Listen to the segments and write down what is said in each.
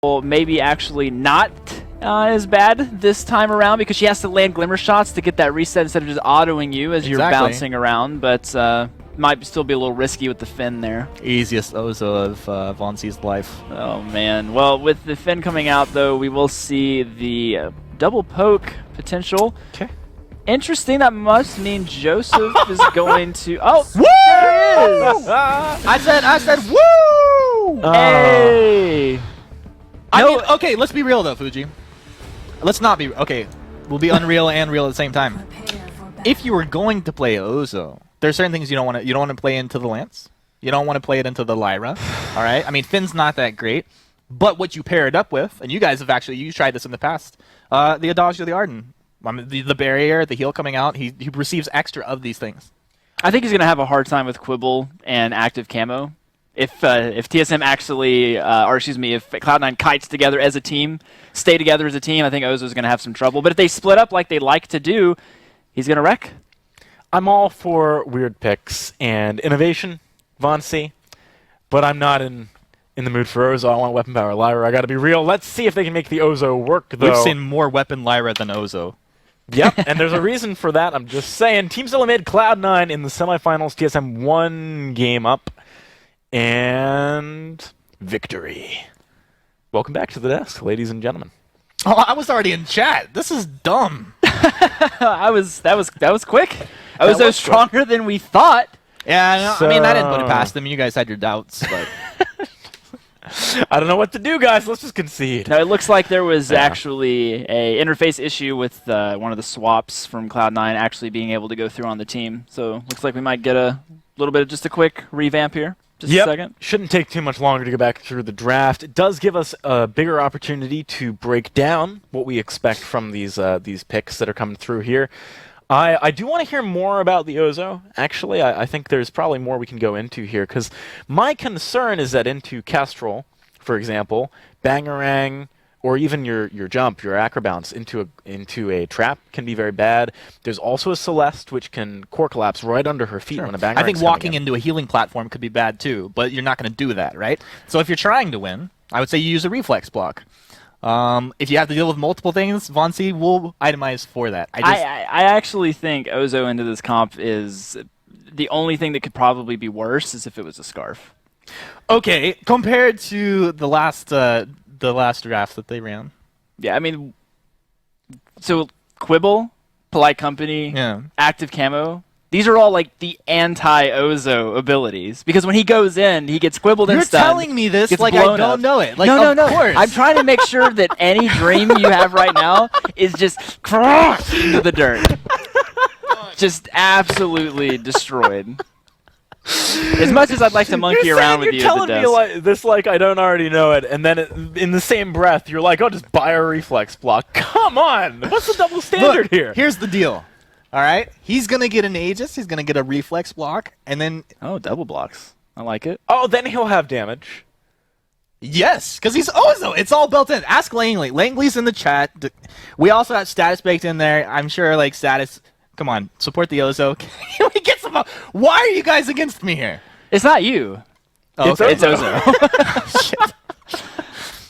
maybe actually not as bad this time around because she has to land glimmer shots to get that reset instead of just autoing you as you're bouncing around, but might still be a little risky with the Finn there. Easiest Ozo of Vonsi's life. Oh man. Well, with the Finn coming out though, we will see the double poke potential. Okay. Interesting, that must mean Joseph is going to... Oh, woo! There it is! I said, woo! Hey! I mean, okay, let's be real though, Fuji. Let's not be... Okay, we'll be unreal and real at the same time. If you were going to play Ozo, there are certain things you don't want to... You don't want to play into the Lance. You don't want to play it into the Lyra. All right? I mean, Finn's not that great. But what you pair it up with, and you guys have actually... You tried this in the past. The Adagio, the Arden. I mean, the barrier, the heal coming out, he receives extra of these things. I think he's going to have a hard time with Quibble and active camo. If TSM actually, or excuse me, if Cloud9 kites together as a team, stay together as a team, I think Ozo's going to have some trouble. But if they split up like they like to do, he's going to wreck. I'm all for weird picks and innovation, Vonsi, but I'm not in the mood for Ozo. I want weapon power Lyra. I got to be real. Let's see if they can make the Ozo work, though. We've seen more weapon Lyra than Ozo. Yep, and there's a reason for that. I'm just saying. Team SoloMid, Cloud9 in the semifinals. TSM 1 game up. And victory. Welcome back to the desk, ladies and gentlemen. Oh, I was already in chat. This is dumb. That was quick. Ozo's stronger than we thought. Yeah, I mean, I didn't put it past them. You guys had your doubts, but... I don't know what to do, guys. Let's just concede. No, it looks like there was actually a interface issue with one of the swaps from Cloud9 actually being able to go through on the team. So looks like we might get a little bit of just a quick revamp here. Just a second. Shouldn't take too much longer to go back through the draft. It does give us a bigger opportunity to break down what we expect from these picks that are coming through here. I do want to hear more about the Ozo. Actually, I think there's probably more we can go into here, because my concern is that into Kestrel, for example, Bangarang, or even your jump, your acrobounce into a trap can be very bad. There's also a Celeste, which can core collapse right under her feet when a Bangarang's I think walking into a healing platform could be bad too, but you're not going to do that, right? So if you're trying to win, I would say you use a reflex block. If you have to deal with multiple things, Vonsi will itemize for that. I actually think Ozo into this comp is the only thing that could probably be worse is if it was a Scarf. Okay, compared to the last draft that they ran. Yeah, I mean, so Quibble, Polite Company, Active Camo. These are all like the anti-Ozo abilities, because when he goes in, he gets quibbled and stunned. You're telling me this like I don't know it. Like, no. Of course. I'm trying to make sure that any dream you have right now is just crushed into the dirt. Just absolutely destroyed. As much as I'd like to monkey around with you, you're telling me like this like I don't already know it, and then in the same breath you're like, oh, just buy a reflex block. Come on, what's the double standard here? Here's the deal. All right, he's gonna get an Aegis, he's gonna get a reflex block, and then double blocks. I like it. Oh, then he'll have damage. Yes, because he's Ozo. It's all built in. Ask Langley. Langley's in the chat. We also have status baked in there. I'm sure like status. Come on, support the Ozo. Can we get some? Why are you guys against me here? It's not you. Oh, it's Ozo.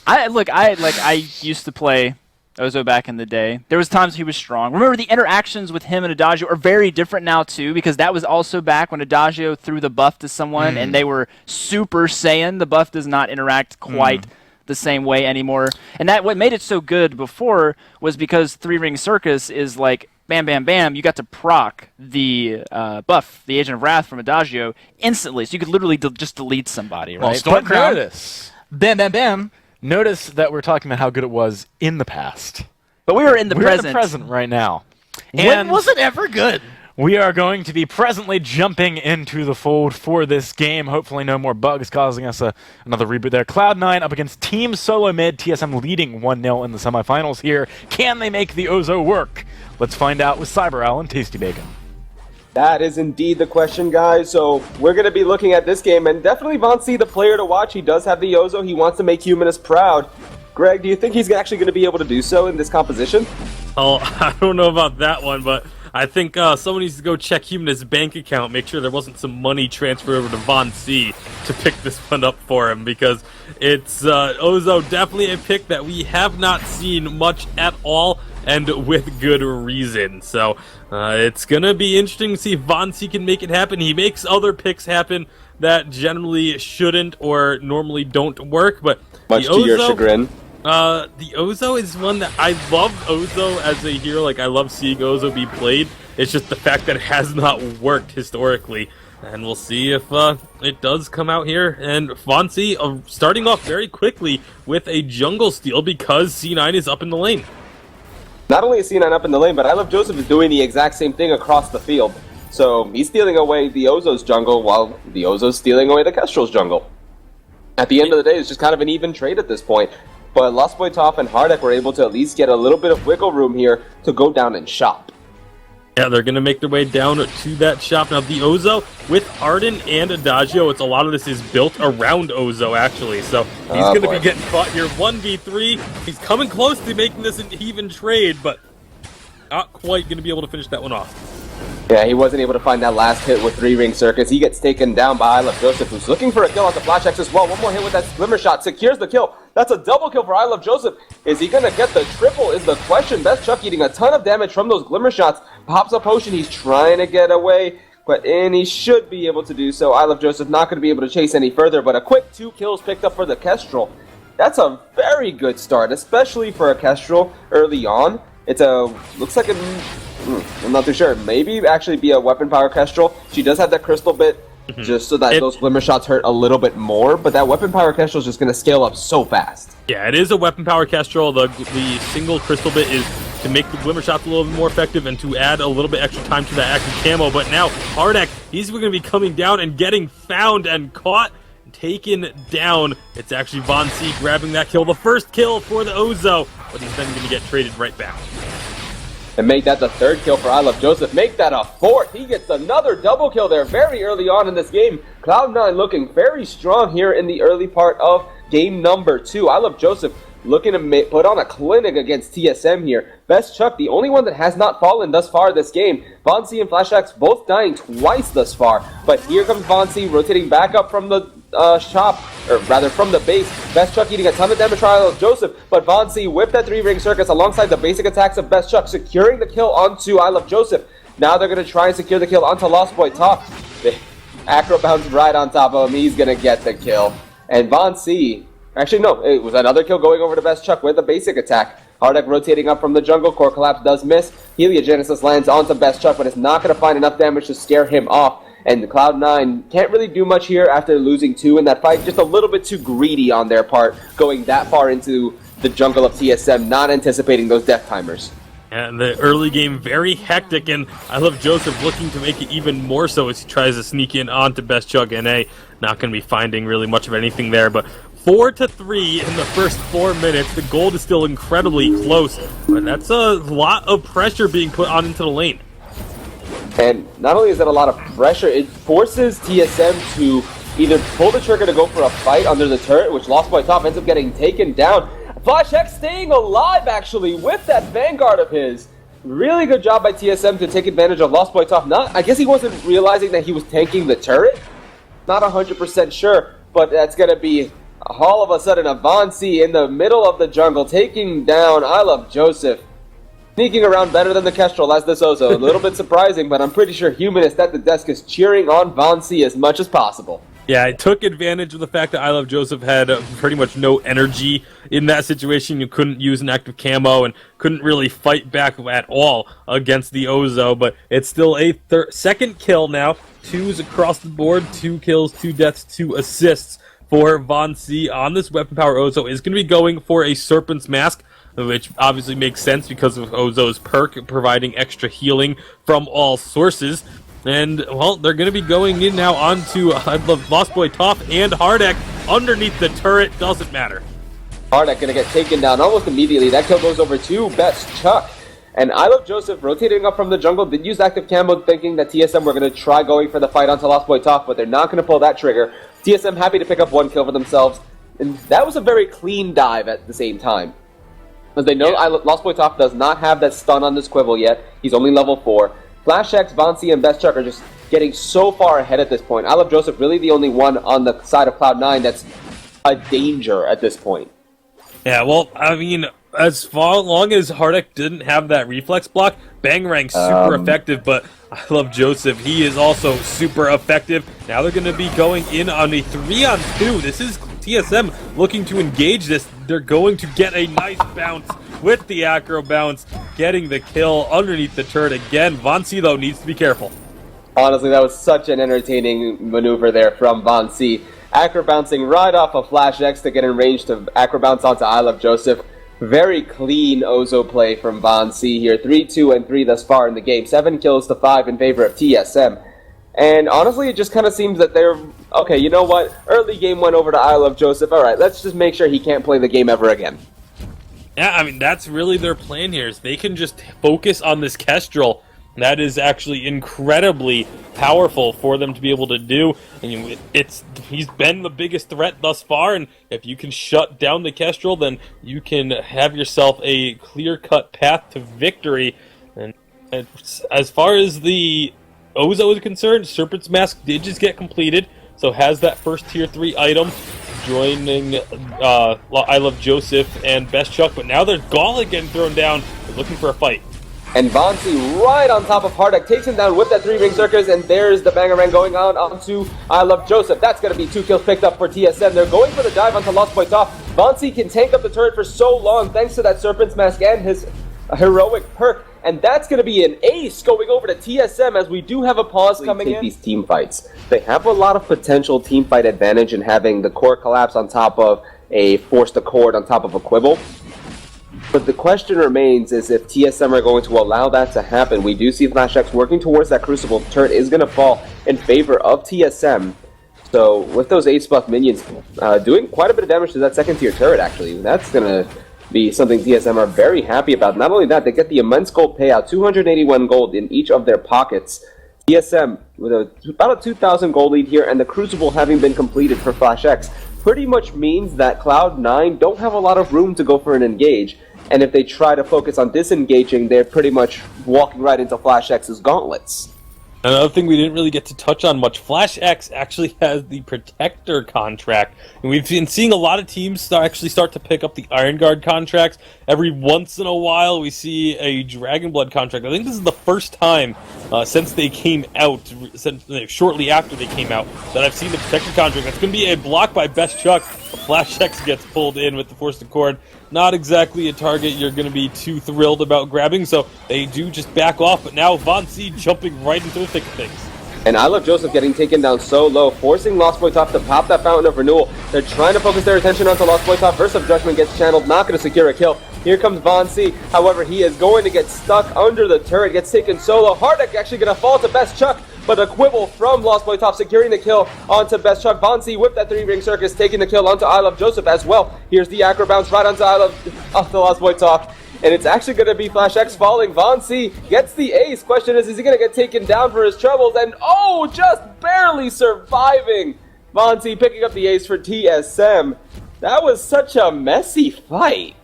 I used to play Ozo back in the day. There was times he was strong. Remember, the interactions with him and Adagio are very different now too, because that was also back when Adagio threw the buff to someone and they were Super Saiyan. The buff does not interact quite the same way anymore. And that what made it so good before was because 3-Ring Circus is like bam, bam, bam. You got to proc the buff, the Agent of Wrath from Adagio instantly, so you could literally just delete somebody. Right? Well, notice, bam, bam, bam. Notice that we're talking about how good it was in the past. But we were in the present. We're in the present right now. When was it ever good? We are going to be presently jumping into the fold for this game. Hopefully no more bugs causing us another reboot there. Cloud9 up against Team SoloMid. TSM leading 1-0 in the semifinals here. Can they make the Ozo work? Let's find out with CyberOwl and Tasty Bacon. That is indeed the question, guys. So we're going to be looking at this game, and definitely Vonsi, the player to watch. He does have the Ozo. He wants to make Humanus proud. Greg, do you think he's actually going to be able to do so in this composition? Oh, I don't know about that one, but I think someone needs to go check Humanist's bank account, make sure there wasn't some money transferred over to Von C to pick this one up for him, because it's Ozo definitely a pick that we have not seen much at all, and with good reason. So it's going to be interesting to see if Von C can make it happen. He makes other picks happen that generally shouldn't or normally don't work, but much to your chagrin. The Ozo is one that I love. Ozo as a hero, like I love seeing Ozo be played. It's just the fact that it has not worked historically, and we'll see if it does come out here. And Von C starting off very quickly with a jungle steal because C9 is up in the lane. Not only is C9 up in the lane, but I Love Joseph is doing the exact same thing across the field. So he's stealing away the Ozo's jungle while the Ozo's stealing away the Kestrel's jungle. At the end of the day, it's just kind of an even trade at this point. But Lost Boy Toph and Hardek were able to at least get a little bit of wiggle room here to go down and shop. Yeah, they're going to make their way down to that shop. Now, the Ozo, with Arden and Adagio, a lot of this is built around Ozo, actually. So he's going to be getting caught here 1v3. He's coming close to making this an even trade, but not quite going to be able to finish that one off. Yeah, he wasn't able to find that last hit with 3-Ring Circus. He gets taken down by I Love Joseph, who's looking for a kill on the Flash X as well. One more hit with that Glimmer Shot secures the kill. That's a double kill for I Love Joseph. Is he going to get the triple is the question. Best Chuck eating a ton of damage from those Glimmer Shots. Pops a potion. He's trying to get away, and he should be able to do so. I Love Joseph not going to be able to chase any further, but a quick 2 kills picked up for the Kestrel. That's a very good start, especially for a Kestrel early on. It's looks like I'm not too sure. Maybe actually be a weapon power Kestrel. She does have that crystal bit, just so that those Glimmer Shots hurt a little bit more, but that weapon power Kestrel is just going to scale up so fast. Yeah, it is a weapon power Kestrel. The single crystal bit is to make the Glimmer Shots a little bit more effective and to add a little bit extra time to that active camo. But now, Hardek, he's going to be coming down and getting found and caught, taken down. It's actually Von C grabbing that kill. The first kill for the Ozo, but he's then going to get traded right back. And make that the 3rd kill for I Love Joseph. Make that a 4th. He gets another double kill there very early on in this game. Cloud9 looking very strong here in the early part of game number 2. I Love Joseph looking to put on a clinic against TSM here. Best Chuck, the only one that has not fallen thus far this game. Von C and FlashX both dying twice thus far. But here comes Von C rotating back up from the shop, or rather from the base. Best Chuck eating a ton of damage for I Love Joseph, but Von C whipped that 3-Ring Circus alongside the basic attacks of Best Chuck, securing the kill onto I Love Joseph. Now they're going to try and secure the kill onto Lost Boy Toph. The Acro bounced right on top of him. He's going to get the kill. And Von C, actually no, it was another kill going over to Best Chuck with a basic attack. Hardek rotating up from the jungle. Core Collapse does miss. Heliogenesis lands onto Best Chuck, but it's not going to find enough damage to scare him off. And Cloud9 can't really do much here after losing 2 in that fight. Just a little bit too greedy on their part, going that far into the jungle of TSM, not anticipating those death timers. And the early game very hectic, and I Love Joseph looking to make it even more so as he tries to sneak in onto Best Chug NA. Not going to be finding really much of anything there, but 4-3 in the first 4 minutes. The gold is still incredibly close, but that's a lot of pressure being put on into the lane. And not only is that a lot of pressure, it forces TSM to either pull the trigger to go for a fight under the turret, which Lost Boy Toph ends up getting taken down. Flash X staying alive, actually, with that Vanguard of his. Really good job by TSM to take advantage of Lost Boy Toph. I guess he wasn't realizing that he was tanking the turret. Not 100% sure, but that's going to be all of a sudden a Von C in the middle of the jungle, taking down I Love Joseph. Sneaking around better than the Kestrel as this Ozo. A little bit surprising, but I'm pretty sure Humanist at the desk is cheering on Von C as much as possible. Yeah, I took advantage of the fact that I Love Joseph had pretty much no energy in that situation. You couldn't use an active camo and couldn't really fight back at all against the Ozo, but it's still a second kill now. 2s across the board, 2 kills, 2 deaths, 2 assists for Von C on this weapon power Ozo. Is going to be going for a Serpent's Mask, which obviously makes sense because of Ozo's perk providing extra healing from all sources. And, well, they're going to be going in now onto Lost Boy Toph and Hardek underneath the turret. Doesn't matter. Hardek going to get taken down almost immediately. That kill goes over to Best Chuck. And I Love Joseph rotating up from the jungle did use active camo, thinking that TSM were going to try going for the fight onto Lost Boy Toph, but they're not going to pull that trigger. TSM happy to pick up 1 kill for themselves. And that was a very clean dive at the same time. Because they know Lost Boy Top does not have that stun on this Quibble yet. He's only level 4. Flash X, Vonsi, and Best Chuck are just getting so far ahead at this point. I Love Joseph really the only one on the side of Cloud9 that's a danger at this point. Yeah, well, I mean, as long as Hardek didn't have that reflex block, Bangarang's super effective, but I Love Joseph, he is also super effective. Now they're going to be going in on a 3-on-2. This is TSM looking to engage this. They're going to get a nice bounce with the acro bounce, getting the kill underneath the turret again. Vonsi, though, needs to be careful. Honestly, that was such an entertaining maneuver there from Vonsi. Acro bouncing right off of Flash X to get in range to acro bounce onto I Love Joseph. Very clean Ozo play from Vonsi here. 3-2-3 thus far in the game. 7 kills to 5 in favor of TSM. And honestly, it just kind of seems that they're... Okay, you know what? Early game went over to I Love Joseph. Alright, let's just make sure he can't play the game ever again. Yeah, I mean, that's really their plan here, is they can just focus on this Kestrel. That is actually incredibly powerful for them to be able to do. And he's been the biggest threat thus far, and if you can shut down the Kestrel, then you can have yourself a clear-cut path to victory. And as far as the Ozo is concerned, Serpent's Mask did just get completed, so has that first tier 3 item, joining I Love Joseph and Best Chuck, but now there's Gauntlet getting thrown down. They're looking for a fight. And Vonsi right on top of Hardek takes him down with that 3-ring circus, and there's the Bangarang going on onto I Love Joseph. That's going to be 2 kills picked up for TSM. They're going for the dive onto Lost Boy Top. Vonsi can tank up the turret for so long thanks to that Serpent's Mask and his heroic perk, and that's going to be an ace going over to TSM as we do have a pause coming in. These team fights. They have a lot of potential team fight advantage in having the core collapse on top of a Force the Cord on top of a Quibble. But the question remains is if TSM are going to allow that to happen. We do see Flash X working towards that Crucible. Turret is going to fall in favor of TSM. So with those 8-buff minions doing quite a bit of damage to that second tier turret, actually, that's going to be something TSM are very happy about. Not only that, they get the immense gold payout, 281 gold in each of their pockets. TSM with about a 2,000 gold lead here, and the Crucible having been completed for Flash X pretty much means that Cloud9 don't have a lot of room to go for an engage. And if they try to focus on disengaging, they're pretty much walking right into Flash X's gauntlets. Another thing we didn't really get to touch on much, Flash X actually has the Protector contract. And we've been seeing a lot of teams start to pick up the Iron Guard contracts. Every once in a while we see a Dragon Blood contract. I think this is the first time since they came out, shortly after they came out, that I've seen the Protector contract. That's going to be a block by Best Chuck. Flash X gets pulled in with the Force to Cord. Not exactly a target you're going to be too thrilled about grabbing, so they do just back off. But now Vonsi jumping right into the thick of things. And I Love Joseph getting taken down so low, forcing Lost Boy Top to pop that Fountain of Renewal. They're trying to focus their attention onto Lost Boy Top. Verse of Judgment gets channeled, not going to secure a kill. Here comes Vonsi. However, he is going to get stuck under the turret, gets taken solo. Hardek actually going to fall to Best Chuck, but a Quibble from Lost Boy Top securing the kill onto Best Chuck. Vonsi with that 3-ring circus taking the kill onto I Love Joseph as well. Here's the acro bounce right onto Lost Boy Top. And it's actually going to be Flash X falling. Vonsi gets the ace. Question is he going to get taken down for his troubles? And oh, just barely surviving. Vonsi picking up the ace for TSM. That was such a messy fight.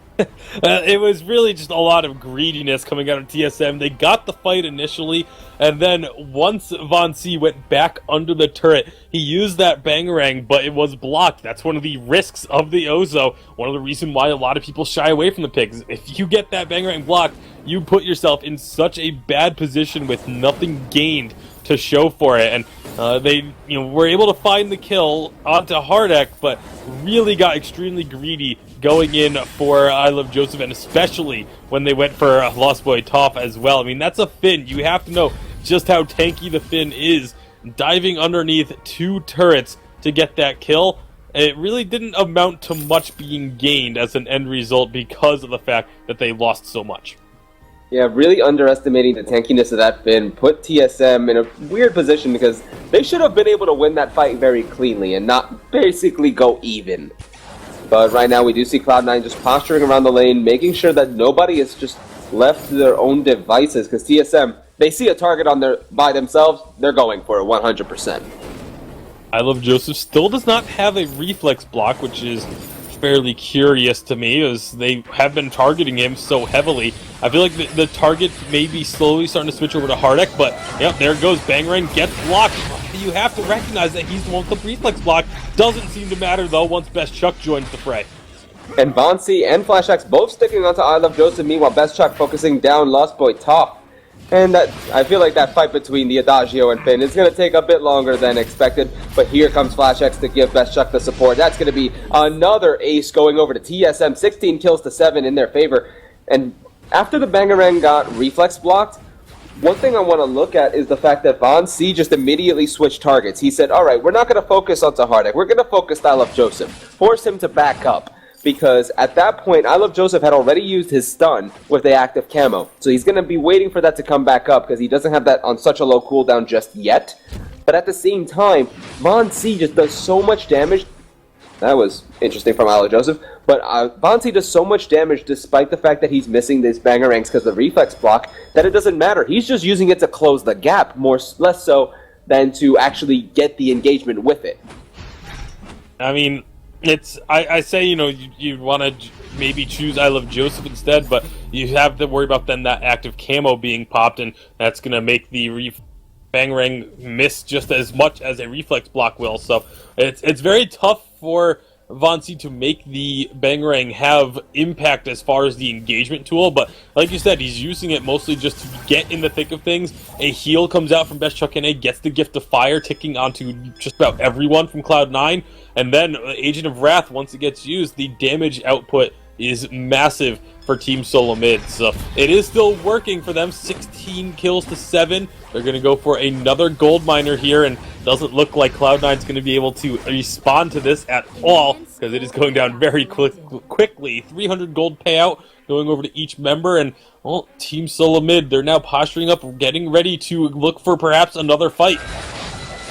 It was really just a lot of greediness coming out of TSM. They got the fight initially, and then once Vonsi went back under the turret, he used that Bangarang, but it was blocked. That's one of the risks of the Ozo. One of the reasons why a lot of people shy away from the pick. If you get that Bangarang blocked, you put yourself in such a bad position with nothing gained to show for it. And they were able to find the kill onto Hardek, but really got extremely greedy going in for I Love Joseph, and especially when they went for Lost Boy Top as well. I mean, that's a Finn. You have to know just how tanky the Finn is. Diving underneath 2 turrets to get that kill, it really didn't amount to much being gained as an end result because of the fact that they lost so much. Yeah, really underestimating the tankiness of that Finn put TSM in a weird position because they should have been able to win that fight very cleanly and not basically go even. But right now we do see Cloud9 just posturing around the lane, making sure that nobody is just left to their own devices, because TSM, they see a target by themselves, they're going for it 100%. I Love Joseph still does not have a reflex block, which is fairly curious to me, as they have been targeting him so heavily. I feel like the target may be slowly starting to switch over to Hardek, but yep, there goes Bangarang, gets blocked. You have to recognize that he's the one with the reflex block. Doesn't seem to matter though once Best Chuck joins the fray. And Vonsi and FlashX both sticking onto I Love Joseph, meanwhile Best Chuck focusing down Lost Boy top. And that, I feel like that fight between the Adagio and Finn is going to take a bit longer than expected, but here comes FlashX to give Best Chuck the support. That's going to be another ace going over to TSM, 16 kills to 7 in their favor. And after the Bangarang got reflex blocked, one thing I want to look at is the fact that Von C just immediately switched targets. He said, alright, we're not going to focus onto Hardek, we're going to focus I Love Joseph. Force him to back up. Because at that point, I Love Joseph had already used his stun with the active camo. So he's going to be waiting for that to come back up because he doesn't have that on such a low cooldown just yet. But at the same time, Von C just does so much damage. That was interesting from I Love Joseph. But Von C does so much damage despite the fact that he's missing these Bangarangs because of the reflex block that it doesn't matter. He's just using it to close the gap, less so than to actually get the engagement with it. I mean, I say, you know, you want to maybe choose I Love Joseph instead, but you have to worry about then that active camo being popped, and that's going to make the Bangarang miss just as much as a reflex block will. So it's very tough for Von C to make the Bangarang have impact as far as the engagement tool, but like you said, he's using it mostly just to get in the thick of things. A heal comes out from Best Chuck NA, gets the Gift of Fire ticking onto just about everyone from Cloud9, and then Agent of Wrath, once it gets used, the damage output is massive for Team SoloMid. So it is still working for them, 16 kills to 7. They're going to go for another gold miner here, and doesn't look like Cloud9's going to be able to respond to this at all, because it is going down very quickly. 300 gold payout going over to each member, and well, Team SoloMid, they're now posturing up, getting ready to look for perhaps another fight.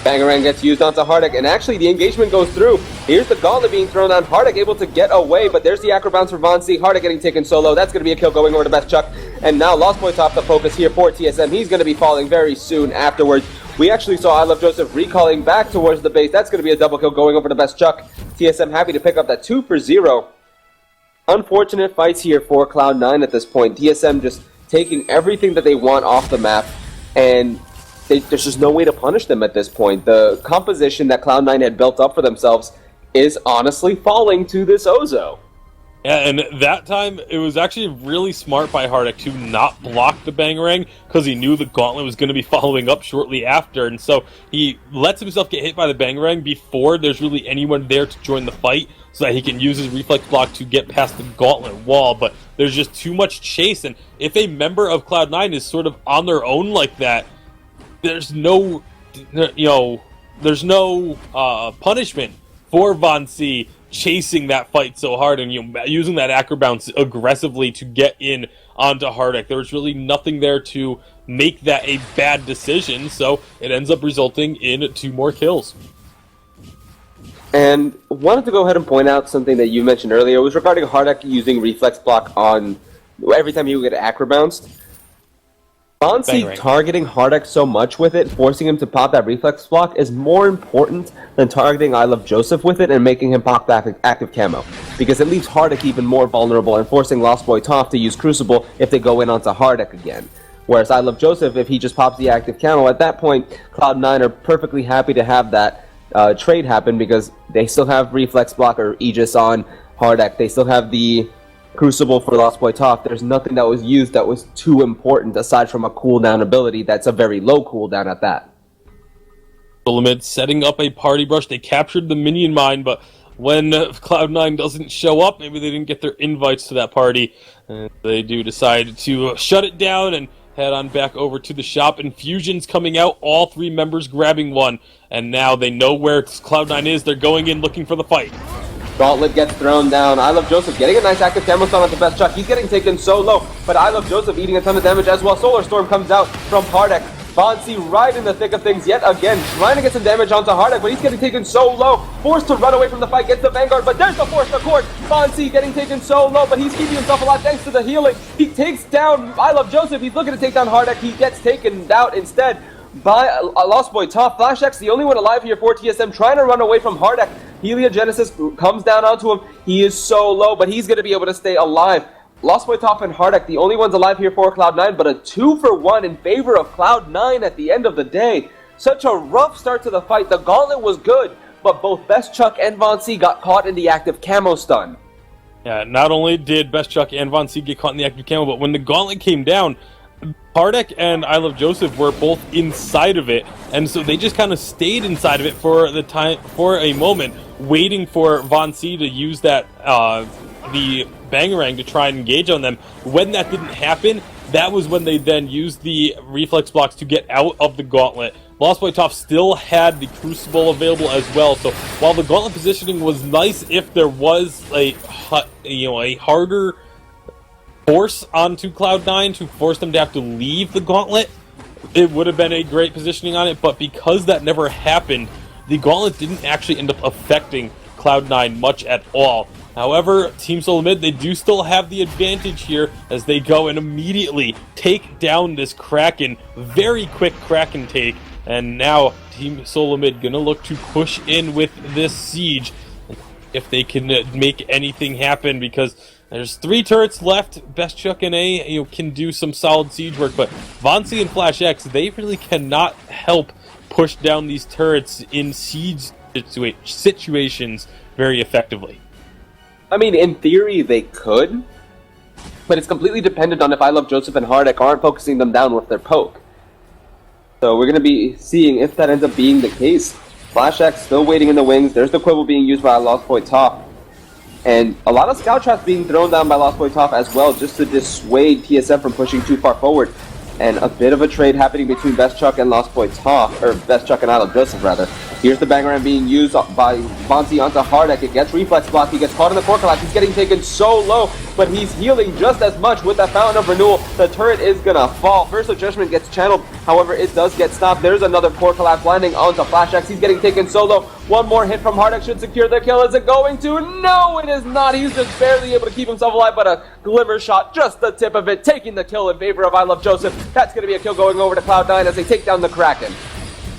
Bangarang gets used onto Hardek, and actually the engagement goes through. Here's the gauntlet being thrown on. Hardek able to get away, but there's the acro bounce for Von C. Hardek getting taken solo. That's going to be a kill going over to Best Chuck. And now Lost Boy top the focus here for TSM. He's going to be falling very soon afterwards. We actually saw I Love Joseph recalling back towards the base. That's going to be a double kill going over to Best Chuck. TSM happy to pick up that 2-0. Unfortunate fights here for Cloud9 at this point. TSM just taking everything that they want off the map, and there's just no way to punish them at this point. The composition that Cloud9 had built up for themselves is honestly falling to this Ozo. Yeah, and that time, it was actually really smart by Hardek to not block the Bangarang, because he knew the gauntlet was going to be following up shortly after, and so he lets himself get hit by the Bangarang before there's really anyone there to join the fight, so that he can use his reflex block to get past the gauntlet wall. But there's just too much chase, and if a member of Cloud9 is sort of on their own like that, there's no, punishment for Von C chasing that fight so hard and using that acro bounce aggressively to get in onto Hardek. There was really nothing there to make that a bad decision, so it ends up resulting in 2 more kills. And wanted to go ahead and point out something that you mentioned earlier. It was regarding Hardek using reflex block on every time he would get acro bounced. Von C targeting Hardek so much with it, forcing him to pop that reflex block, is more important than targeting I Love Joseph with it and making him pop that active camo. Because it leaves Hardek even more vulnerable and forcing Lost Boy Toph to use Crucible if they go in onto Hardek again. Whereas I Love Joseph, if he just pops the active camo, at that point, Cloud9 are perfectly happy to have that trade happen, because they still have reflex block or Aegis on Hardek. They still have the Crucible for Lost Boy Toph. There's nothing that was used that was too important aside from a cooldown ability that's a very low cooldown at that. SoloMid setting up a party brush. They captured the minion mine, but when Cloud9 doesn't show up, maybe they didn't get their invites to that party, and they do decide to shut it down and head on back over to the shop. Infusion's coming out, all 3 members grabbing one, and now they know where Cloud9 is. They're going in looking for the fight. Gauntlet gets thrown down. I Love Joseph getting a nice active camo stun on the Best Chuck. He's getting taken so low, but I Love Joseph eating a ton of damage as well. Solar Storm comes out from Hardek. Von C right in the thick of things yet again, trying to get some damage onto Hardek, but he's getting taken so low. Forced to run away from the fight, gets the Vanguard, but there's the Force to Court. Von C getting taken so low, but he's keeping himself alive thanks to the healing. He takes down I Love Joseph. He's looking to take down Hardek. He gets taken out instead by Lost Boy Toph. FlashX, the only one alive here for TSM, trying to run away from Hardek. Heliogenesis comes down onto him. He is so low, but he's going to be able to stay alive. Lost Boy Top and Hardek, the only ones alive here for Cloud9, but a 2-for-1 in favor of Cloud9 at the end of the day. Such a rough start to the fight. The gauntlet was good, but both Best Chuck and Von C got caught in the active camo stun. Yeah, not only did Best Chuck and Von C get caught in the active camo, but when the gauntlet came down, Hardek and I Love Joseph were both inside of it, and so they just kind of stayed inside of it for a moment, waiting for Von C to use that the Bangarang to try and engage on them. When that didn't happen, that was when they then used the reflex blocks to get out of the gauntlet. Lost Boy Top still had the Crucible available as well, so while the gauntlet positioning was nice, if there was a harder force onto Cloud9 to force them to have to leave the gauntlet, it would have been a great positioning on it, but because that never happened, the gauntlet didn't actually end up affecting Cloud9 much at all. However, Team SoloMid, they do still have the advantage here as they go and immediately take down this Kraken. Very quick Kraken take. And now Team SoloMid gonna look to push in with this siege if they can make anything happen, because there's 3 turrets left. Best Chuck and A can do some solid siege work, but Vonsi and Flash X, they really cannot help push down these turrets in siege situations very effectively. I mean, in theory, they could, but it's completely dependent on if I Love Joseph and Hardek aren't focusing them down with their poke. So we're going to be seeing if that ends up being the case. Flash X still waiting in the wings. There's the Quibble being used by Lost Boy Top. And a lot of scout traps being thrown down by Lost Boy Top as well, just to dissuade TSM from pushing too far forward. And a bit of a trade happening between Best Chuck and Lost Boy Top, or Best Chuck and I Love Joseph, rather. Here's the Bangarang being used by Bonzi onto Hardek. It gets reflex block. He gets caught in the core collapse. He's getting taken so low, but he's healing just as much with that Fountain of Renewal. The turret is gonna fall. First of Judgment gets channeled. However, it does get stopped. There's another core collapse landing onto Flash X. He's getting taken so low. One more hit from Hardek should secure the kill. Is it going to? No, it is not. He's just barely able to keep himself alive, but a glimmer shot, just the tip of it, taking the kill in favor of I Love Joseph. That's gonna be a kill going over to Cloud9 as they take down the Kraken.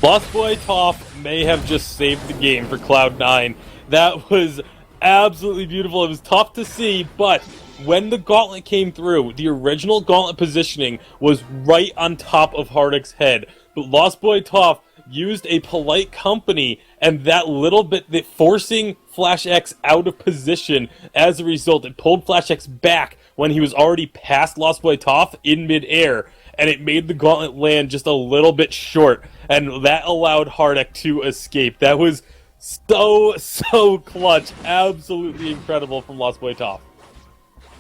Lost Boy Top may have just saved the game for Cloud9. That was absolutely beautiful. It was tough to see, but when the gauntlet came through, the original gauntlet positioning was right on top of Hardek's head. But Lost Boy Top used a polite company, and that little bit, forcing Flash X out of position. As a result, it pulled Flash X back when he was already past Lost Boy Top in midair, and it made the gauntlet land just a little bit short, and that allowed Hardek to escape. That was so clutch. Absolutely incredible from Lost Boy Top.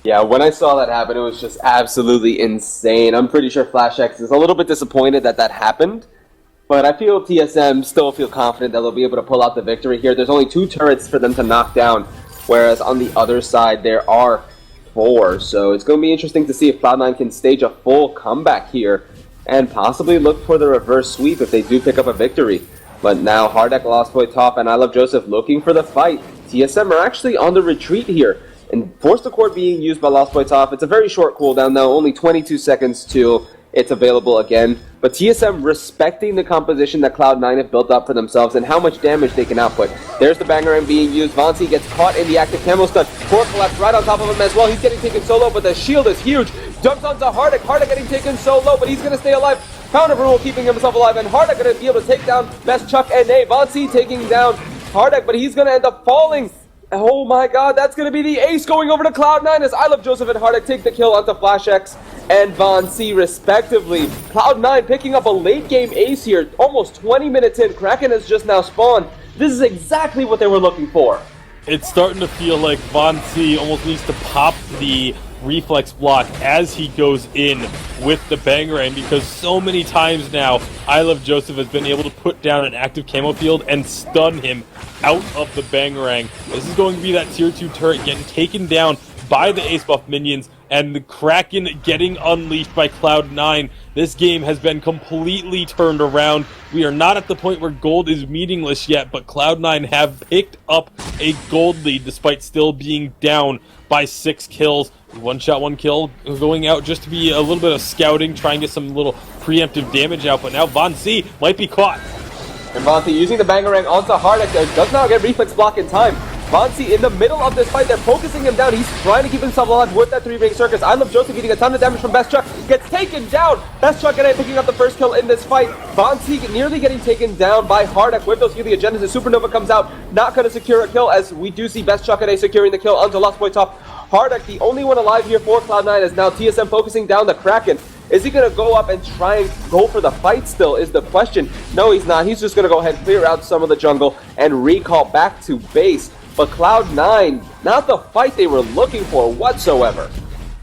Yeah, when I saw that happen, it was just absolutely insane. I'm pretty sure Flash X is a little bit disappointed that that happened, but I feel TSM still feel confident that they'll be able to pull out the victory here. There's only 2 turrets for them to knock down, whereas on the other side there are 4. So it's going to be interesting to see if Cloud9 can stage a full comeback here and possibly look for the reverse sweep if they do pick up a victory. But now Hardek, Lost Boy Top, and I Love Joseph looking for the fight. TSM are actually on the retreat here, and Force the Core being used by Lost Boy Top. It's a very short cooldown though, only 22 seconds till it's available again. But TSM respecting the composition that Cloud9 have built up for themselves and how much damage they can output. There's the Bangarang being used. Vonsi gets caught in the active camo stun. Core collapse right on top of him as well. He's getting taken so low, but the shield is huge. Jumps onto Hardek. Hardek getting taken so low, but he's going to stay alive. Fountain of Renewal keeping himself alive, and Hardek going to be able to take down Best Chuck and A. Vonsi taking down Hardek, but he's going to end up falling. Oh my god, that's going to be the ace going over to Cloud9 as I Love Joseph and Hardek take the kill onto Flash X and Von C respectively. Cloud9 picking up a late game ace here, almost 20 minutes in. Kraken has just now spawned. This is exactly what they were looking for. It's starting to feel like Von C almost needs to pop the reflex block as he goes in with the Bangarang, because so many times now I Love Joseph has been able to put down an active camo field and stun him out of the Bangarang. This is going to be that tier 2 turret getting taken down by the ace buff minions and the Kraken getting unleashed by Cloud9. This game has been completely turned around. We are not at the point where gold is meaningless yet, but Cloud9 have picked up a gold lead despite still being down by 6 kills. 1 shot, 1 kill going out just to be a little bit of scouting, trying to get some little preemptive damage out, but now Von C might be caught. And Vonsi using the Bangarang onto Hardek there, does not get reflex block in time. Vonsi in the middle of this fight, they're focusing him down. He's trying to keep himself alive with that 3-ring circus. I Love Joseph getting a ton of damage from Best Chuck. Gets taken down. Best Chuck and I picking up the first kill in this fight. Vonsi nearly getting taken down by Hardek with those Heliogenesis. Supernova comes out, not going to secure a kill, as we do see Best Chuck and I securing the kill onto Lost Boy top. Hardek, the only one alive here for Cloud9, is now TSM focusing down the Kraken. Is he going to go up and try and go for the fight still is the question. No, he's not. He's just going to go ahead and clear out some of the jungle and recall back to base. But Cloud9, not the fight they were looking for whatsoever.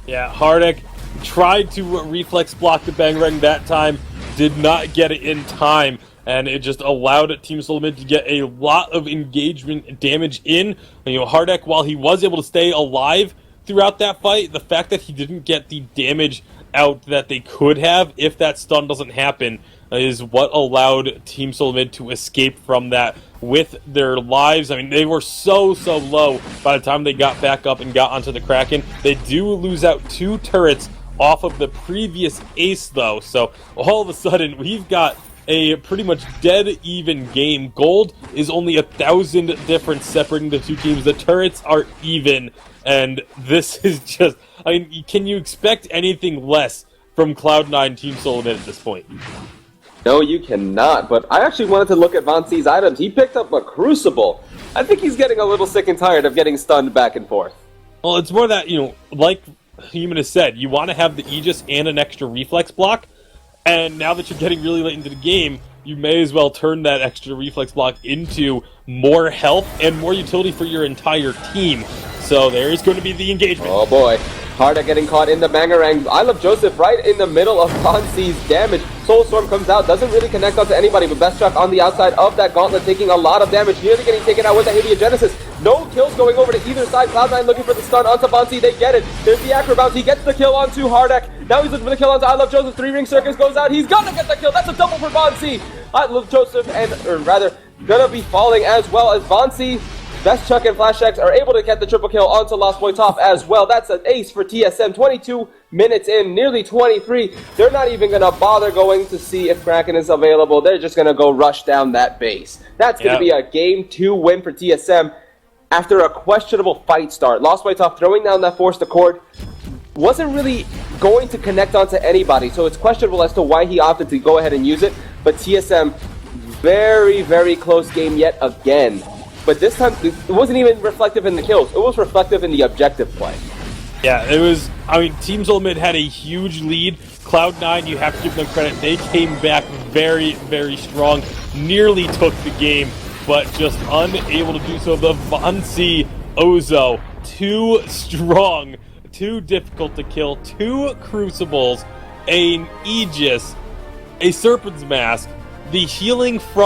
Yeah, Hardek tried to reflex block the Bangarang that time, did not get it in time, and it just allowed Team SoloMid to get a lot of engagement damage in. And, Hardek, while he was able to stay alive throughout that fight, the fact that he didn't get the damage out that they could have if that stun doesn't happen is what allowed Team SoloMid to escape from that with their lives. I mean, they were so low by the time they got back up and got onto the Kraken. They do lose out 2 turrets off of the previous ace, though, so all of a sudden we've got a pretty much dead even game. Gold is only 1,000 difference separating the two teams. The turrets are even, and this is just, I mean, can you expect anything less from Cloud9 Team SoloMid at this point? No, you cannot, but I actually wanted to look at Vonsi's items. He picked up a Crucible. I think he's getting a little sick and tired of getting stunned back and forth. Well, it's more that, like Human has said, you want to have the Aegis and an extra reflex block, and now that you're getting really late into the game, you may as well turn that extra reflex block into more health and more utility for your entire team. So there is going to be the engagement. Oh boy. Hardek getting caught in the Bangarang. I Love Joseph right in the middle of Vonsi's damage. Soul Storm comes out, doesn't really connect onto anybody, but Best Chuck on the outside of that gauntlet taking a lot of damage, nearly getting taken out with the Heliogenesis. No kills going over to either side. Cloud9 looking for the stun onto Vonsi. They get it. There's the Acro Bounce. He gets the kill onto Hardek. Now he's looking for the kill onto I Love Joseph. 3-ring circus goes out. He's gonna get the kill. That's a double for Vonsi. I Love Joseph or rather, gonna be falling as well as Vonsi. Best Chuck and Flash X are able to get the triple kill onto Lost Boy top as well. That's an ace for TSM. 22 minutes in, nearly 23. They're not even going to bother going to see if Kraken is available. They're just going to go rush down that base. That's going to be a Game 2 win for TSM after a questionable fight start. Lost Boy top throwing down that forced accord. Wasn't really going to connect onto anybody, so it's questionable as to why he opted to go ahead and use it. But TSM, very close game yet again. But this time, it wasn't even reflective in the kills. It was reflective in the objective play. Yeah, it was, I mean, Team SoloMid had a huge lead. Cloud9, you have to give them credit. They came back very strong. Nearly took the game, but just unable to do so. The Vonsi Ozo, too strong, too difficult to kill. 2 Crucibles, an Aegis, a Serpent's Mask, the healing from